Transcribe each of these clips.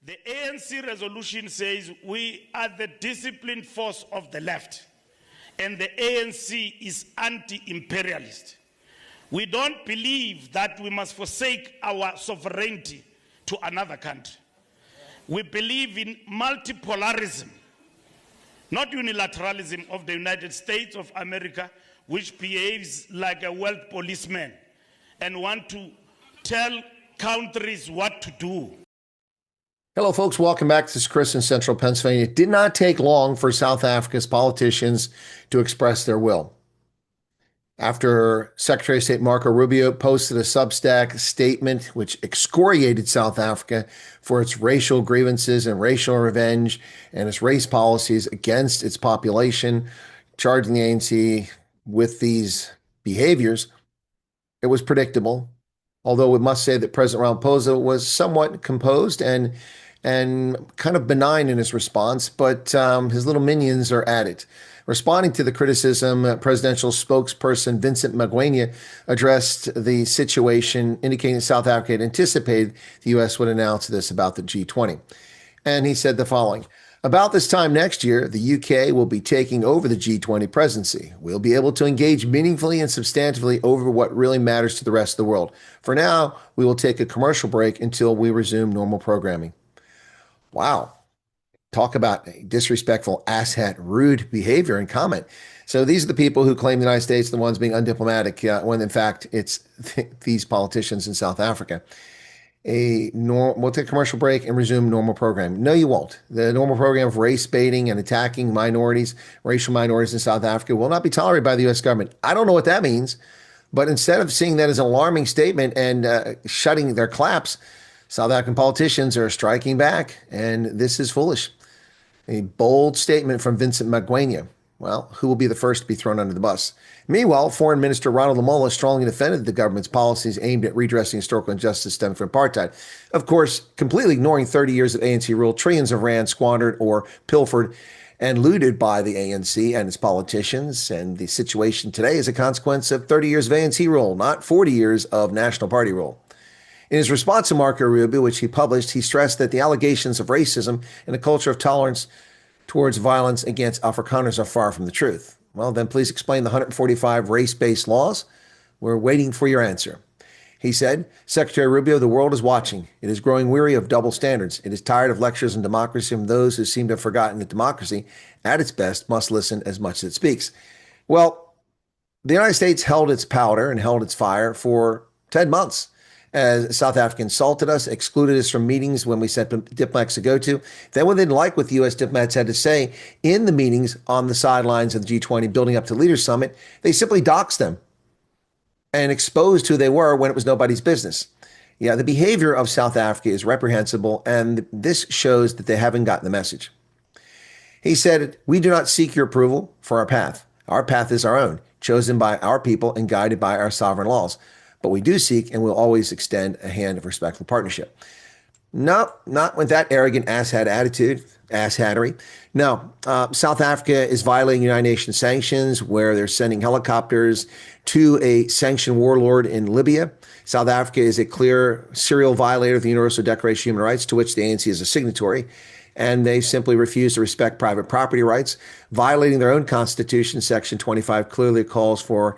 The ANC resolution says we are the disciplined force of the left, and the ANC is anti-imperialist. We don't believe that we must forsake our sovereignty to another country. We believe in multipolarism, not unilateralism of the United States of America, which behaves like a world policeman and want to tell countries what to do. Hello, folks. Welcome back. This is Chris in Central Pennsylvania. It did not take long for South Africa's politicians to express their will. After Secretary of State Marco Rubio posted a Substack statement which excoriated South Africa for its racial grievances and racial revenge and its race policies against its population, charging the ANC with these behaviors, it was predictable. Although we must say that President Ramaphosa was somewhat composed and kind of benign in his response, but his little minions are at it. Responding to the criticism, presidential spokesperson Vincent Magwenya addressed the situation, indicating that South Africa had anticipated the U.S. would announce this about the G20. And he said the following: about this time next year, the UK will be taking over the G20 presidency. We'll be able to engage meaningfully and substantively over what really matters to the rest of the world. For now, we will take a commercial break until we resume normal programming. Wow. Talk about disrespectful, asshat, rude behavior and comment. So these are the people who claim the United States are the ones being undiplomatic, when in fact it's these politicians in South Africa. We'll take a commercial break and resume normal programming. No, you won't. The normal program of race baiting and attacking minorities, racial minorities in South Africa will not be tolerated by the U.S. government. I don't know what that means, but instead of seeing that as an alarming statement and shutting their claps, South African politicians are striking back, and this is foolish. A bold statement from Vincent Magwenya. Well, who will be the first to be thrown under the bus? Meanwhile, Foreign Minister Ronald Lamola strongly defended the government's policies aimed at redressing historical injustice stemming from apartheid. Of course, completely ignoring 30 years of ANC rule, trillions of rand squandered or pilfered and looted by the ANC and its politicians. And the situation today is a consequence of 30 years of ANC rule, not 40 years of National Party rule. In his response to Marco Rubio, which he published, he stressed that the allegations of racism and a culture of tolerance towards violence against Afrikaners are far from the truth. Well, then please explain the 145 race-based laws. We're waiting for your answer. He said, Secretary Rubio, the world is watching. It is growing weary of double standards. It is tired of lectures on democracy from those who seem to have forgotten that democracy, at its best, must listen as much as it speaks. Well, the United States held its powder and held its fire for 10 months. As South Africa insulted us, excluded us from meetings when we sent diplomats to go to. Then when they didn't like what the U.S. diplomats had to say in the meetings on the sidelines of the G20 building up to Leaders Summit, they simply doxed them and exposed who they were when it was nobody's business. Yeah, the behavior of South Africa is reprehensible, and this shows that they haven't gotten the message. He said, we do not seek your approval for our path. Our path is our own, chosen by our people and guided by our sovereign laws. But we do seek and will always extend a hand of respectful partnership. No, not with that arrogant asshat attitude, asshattery. No, South Africa is violating United Nations sanctions where they're sending helicopters to a sanctioned warlord in Libya. South Africa is a clear serial violator of the Universal Declaration of Human Rights, to which the ANC is a signatory. And they simply refuse to respect private property rights, violating their own constitution. Section 25 clearly calls for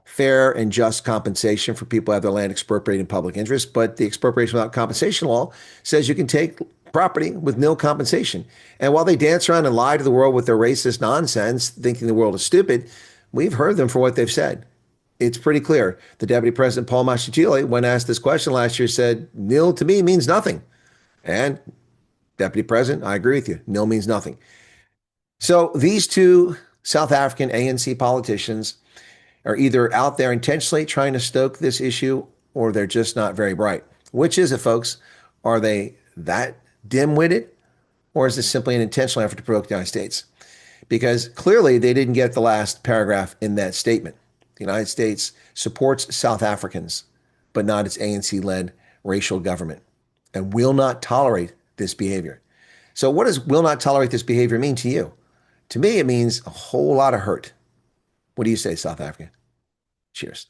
fair and just compensation for people who have their land expropriated in public interest. But the expropriation without compensation law says you can take property with nil compensation. And while they dance around and lie to the world with their racist nonsense, thinking the world is stupid, we've heard them for what they've said. It's pretty clear. The Deputy President, Paul Mashatile, when asked this question last year, said, nil to me means nothing. And Deputy President, I agree with you. Nil means nothing. So these two South African ANC politicians are either out there intentionally trying to stoke this issue, or they're just not very bright. Which is it, folks? Are they that dim-witted, or is this simply an intentional effort to provoke the United States? Because clearly they didn't get the last paragraph in that statement. The United States supports South Africans, but not its ANC-led racial government, and will not tolerate this behavior. So what does will not tolerate this behavior mean to you? To me, it means a whole lot of hurt. What do you say, South Africa? Cheers.